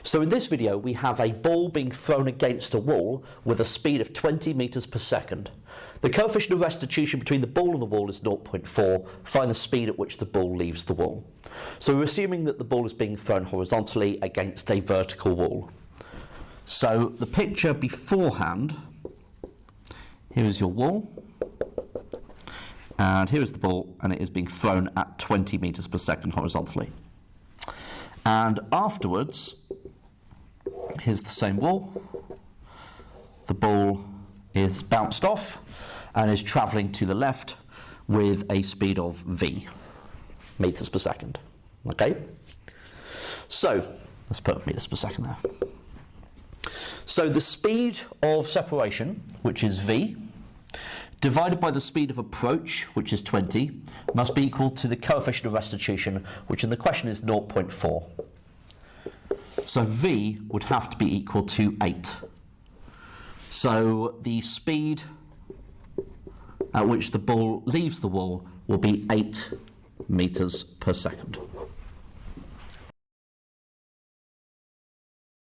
So in this video, we have a ball being thrown against a wall with a speed of 20 meters per second. The coefficient of restitution between the ball and the wall is 0.4. Find the speed at which the ball leaves the wall. So we're assuming that the ball is being thrown horizontally against a vertical wall. So the picture beforehand, here is your wall, and here is the ball, and it is being thrown at 20 meters per second horizontally. And afterwards, here's the same wall. The ball is bounced off and is travelling to the left with a speed of v meters per second. Okay? So, let's put meters per second there. So the speed of separation, which is v, divided by the speed of approach, which is 20, must be equal to the coefficient of restitution, which in the question is 0.4. So v would have to be equal to 8. So the speed at which the ball leaves the wall will be 8 meters per second.